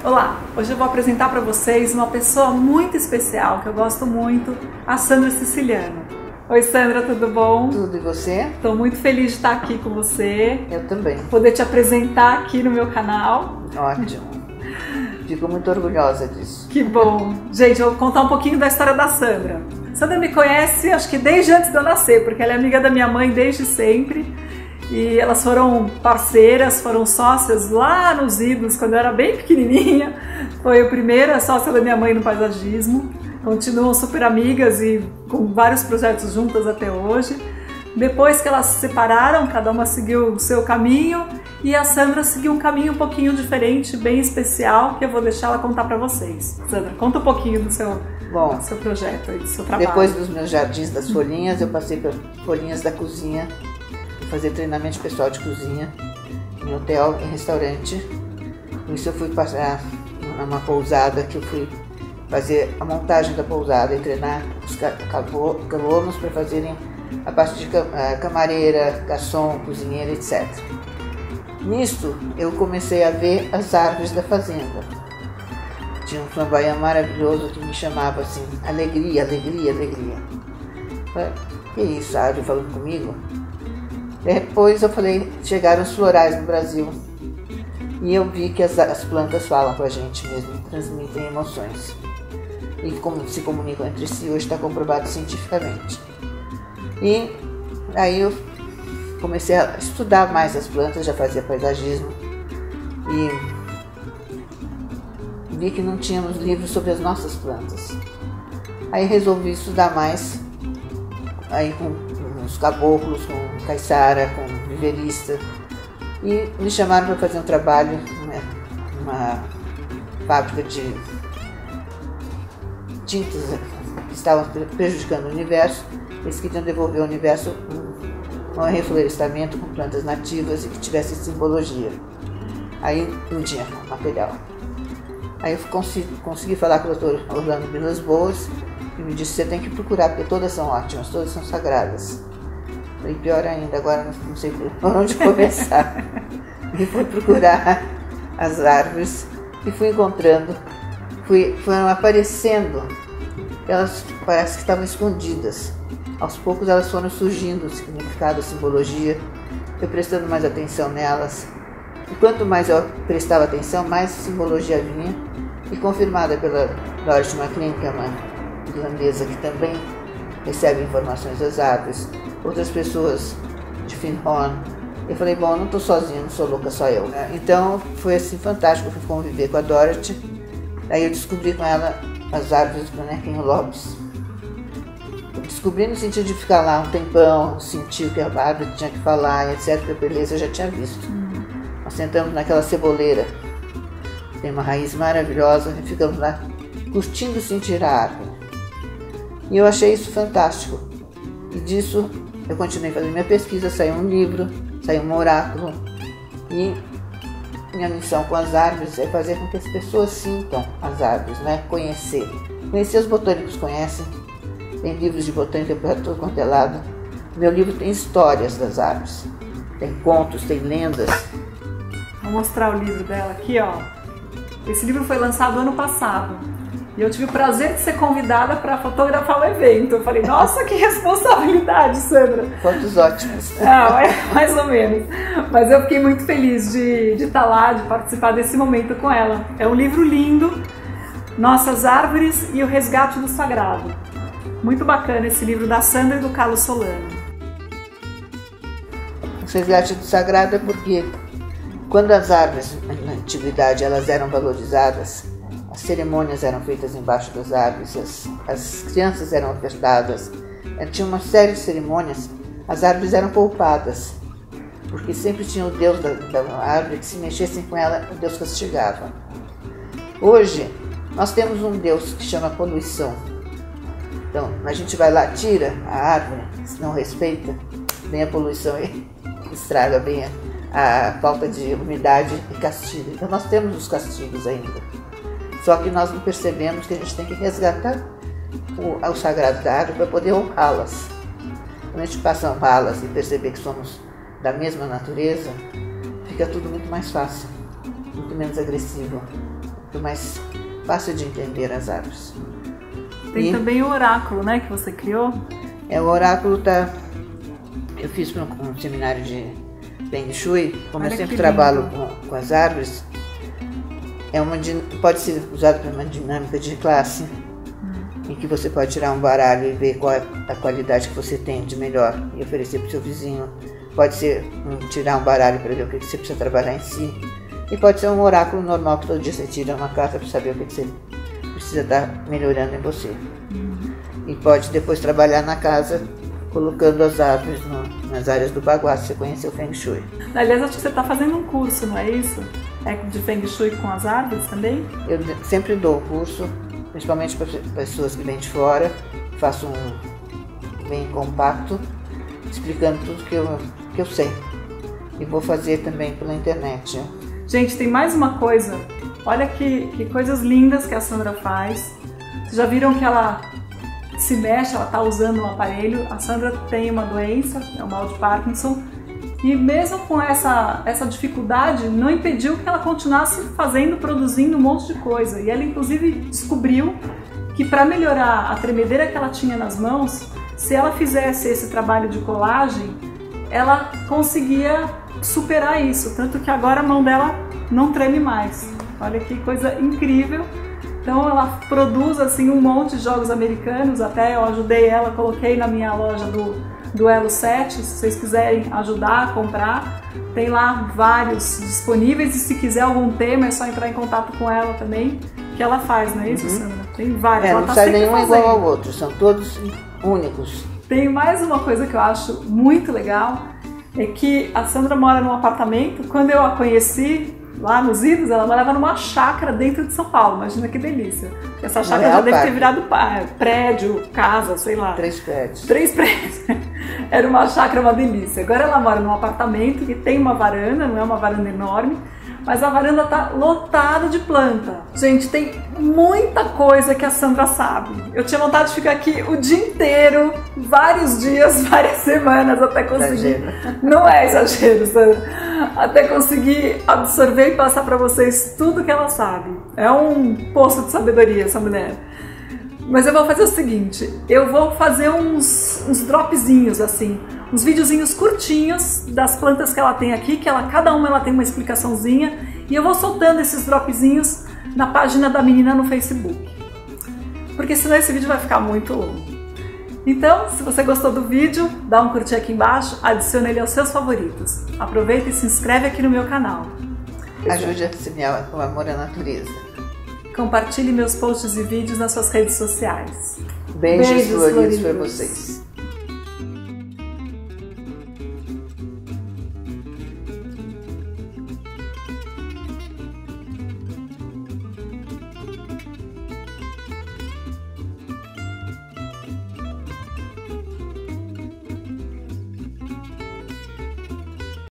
Olá, hoje eu vou apresentar para vocês uma pessoa muito especial que eu gosto muito, a Sandra Siciliano. Oi Sandra, tudo bom? Tudo, e você? Estou muito feliz de estar aqui com você. Eu também. Poder te apresentar aqui no meu canal. Ótimo. Fico muito orgulhosa disso. Que bom. Gente, eu vou contar um pouquinho da história da Sandra. Sandra me conhece, acho que desde antes de eu nascer, porque ela é amiga da minha mãe desde sempre. E elas foram parceiras, foram sócias lá nos idos, quando eu era bem pequenininha. Foi a primeira sócia da minha mãe no paisagismo. Continuam super amigas e com vários projetos juntas até hoje. Depois que elas se separaram, cada uma seguiu o seu caminho e a Sandra seguiu um caminho um pouquinho diferente, bem especial, que eu vou deixar ela contar para vocês. Sandra, conta um pouquinho do seu projeto, do seu trabalho. Depois dos meus jardins das folhinhas, eu passei por folhinhas da cozinha, fazer treinamento pessoal de cozinha em hotel e restaurante. Com isso eu fui passar numa pousada, que eu fui fazer a montagem da pousada e treinar os colonos para fazerem a parte de camareira, garçom, cozinheira, etc. Nisto eu comecei a ver as árvores da fazenda. Tinha um flamboyant maravilhoso que me chamava assim: alegria, alegria, alegria. Que isso, a árvore falando comigo? Depois eu falei, chegaram os florais no Brasil e eu vi que as plantas falam com a gente mesmo, transmitem emoções e como se comunicam entre si, hoje está comprovado cientificamente. E aí eu comecei a estudar mais as plantas, já fazia paisagismo e vi que não tínhamos livros sobre as nossas plantas. Aí resolvi estudar mais, aí com os caboclos, com caiçara, com viverista, e me chamaram para fazer um trabalho numa fábrica de tintas que estavam prejudicando o universo. Eles queriam devolver ao universo um reflorestamento com plantas nativas e que tivesse simbologia. Aí não tinha material. Aí eu consegui falar com o Dr. Orlando Vilas Boas e me disse: você tem que procurar, porque todas são ótimas, todas são sagradas. E pior ainda, agora não sei por onde começar. E fui procurar as árvores e fui encontrando, foram aparecendo, elas parece que estavam escondidas. Aos poucos elas foram surgindo, o significado, a simbologia, eu prestando mais atenção nelas. E quanto mais eu prestava atenção, mais simbologia vinha, e confirmada pela Dorothy McLean, que é uma irlandesa que também recebe informações das árvores, outras pessoas de Finhorn. Eu falei, bom, eu não estou sozinha, não sou louca, só eu. Então foi assim fantástico, eu fui conviver com a Dorothy. Aí eu descobri com ela as árvores do Bonequinho Lopes. Eu descobri no sentido de ficar lá um tempão, sentir o que a árvore tinha que falar, etc, porque a beleza eu já tinha visto. Nós sentamos naquela ceboleira, tem uma raiz maravilhosa, e ficamos lá curtindo sentir a árvore. E eu achei isso fantástico. E disso eu continuei fazendo minha pesquisa, saiu um livro, saiu um oráculo. E minha missão com as árvores é fazer com que as pessoas sintam as árvores, né? Conhecer. Conhecer, os botânicos conhecem. Tem livros de botânica para todo quanto é lado. Meu livro tem histórias das árvores. Tem contos, tem lendas. Vou mostrar o livro dela aqui, ó. Esse livro foi lançado ano passado. E eu tive o prazer de ser convidada para fotografar o evento. Eu falei, nossa, que responsabilidade, Sandra. Fotos ótimas. Ah, mais ou menos. Mas eu fiquei muito feliz de estar lá, de participar desse momento com ela. É um livro lindo, Nossas Árvores e o Resgate do Sagrado. Muito bacana esse livro da Sandra e do Carlos Solano. O Resgate do Sagrado é porque quando as árvores, na antiguidade, elas eram valorizadas, as cerimônias eram feitas embaixo das árvores, as crianças eram ofertadas, tinha uma série de cerimônias, as árvores eram poupadas, porque sempre tinha o deus da árvore, que se mexessem com ela, o deus castigava. Hoje, nós temos um deus que chama poluição. Então, a gente vai lá, tira a árvore, se não respeita, vem a poluição e estraga bem a falta de umidade e castigo. Então, nós temos os castigos ainda. Só que nós não percebemos que a gente tem que resgatar o sagrado da árvore para poder honrá-las. Quando a gente passa a honrá-las e perceber que somos da mesma natureza, fica tudo muito mais fácil, muito menos agressivo. mais fácil de entender as árvores. Tem também o oráculo, né, que você criou? O oráculo eu fiz para um seminário de Feng Shui. Como eu sempre trabalho com as árvores, pode ser usado para uma dinâmica de classe, em que você pode tirar um baralho e ver qual é a qualidade que você tem de melhor e oferecer para o seu vizinho. Pode ser tirar um baralho para ver o que você precisa trabalhar em si. E pode ser um oráculo normal, que todo dia você tira uma carta para saber o que você precisa estar melhorando em você. E pode depois trabalhar na casa, colocando as árvores nas áreas do baguá, se você conhecer o Feng Shui. Aliás, acho que você está fazendo um curso, não é isso? É de Feng Shui com as árvores também? Eu sempre dou o curso, principalmente para pessoas que vêm de fora. Faço bem compacto, explicando tudo que eu sei. E vou fazer também pela internet. Gente, tem mais uma coisa. Olha que coisas lindas que a Sandra faz. Vocês já viram que ela se mexe, ela está usando um aparelho. A Sandra tem uma doença, é o mal de Parkinson. E mesmo com essa dificuldade, não impediu que ela continuasse produzindo um monte de coisa. E ela, inclusive, descobriu que para melhorar a tremedeira que ela tinha nas mãos, se ela fizesse esse trabalho de colagem, ela conseguia superar isso. Tanto que agora a mão dela não treme mais. Olha que coisa incrível. Então ela produz assim um monte de jogos americanos. Até eu ajudei ela, coloquei na minha loja do Elo 7, se vocês quiserem ajudar a comprar, tem lá vários disponíveis, e se quiser algum tema é só entrar em contato com ela também, que ela faz, não é isso, Sandra? Tem vários, ela não tá sai sempre nenhum fazendo. igual ao outro, são todos únicos. Tem mais uma coisa que eu acho muito legal, é que a Sandra mora num apartamento. Quando eu a conheci, lá nos Idos, ela morava numa chácara dentro de São Paulo. Imagina que delícia. Essa chácara já deve ter virado prédio, casa, sei lá. 3 prédios. 3 prédios. Era uma chácara, uma delícia. Agora ela mora num apartamento que tem uma varanda, não é uma varanda enorme, mas a varanda tá lotada de planta. Gente, tem muita coisa que a Sandra sabe. Eu tinha vontade de ficar aqui o dia inteiro, vários dias, várias semanas, até conseguir. Exagero. Não é exagero, Sandra. Até conseguir absorver e passar para vocês tudo que ela sabe. É um poço de sabedoria essa mulher. Mas eu vou fazer o seguinte, eu vou fazer uns dropzinhos assim, uns videozinhos curtinhos das plantas que ela tem aqui, que cada uma ela tem uma explicaçãozinha, e eu vou soltando esses dropzinhos na página da menina no Facebook. Porque senão esse vídeo vai ficar muito longo. Então, se você gostou do vídeo, dá um curtir aqui embaixo, adicione ele aos seus favoritos. Aproveita e se inscreve aqui no meu canal. Ajude a semear o amor à natureza. Compartilhe meus posts e vídeos nas suas redes sociais. Beijos floridos para vocês.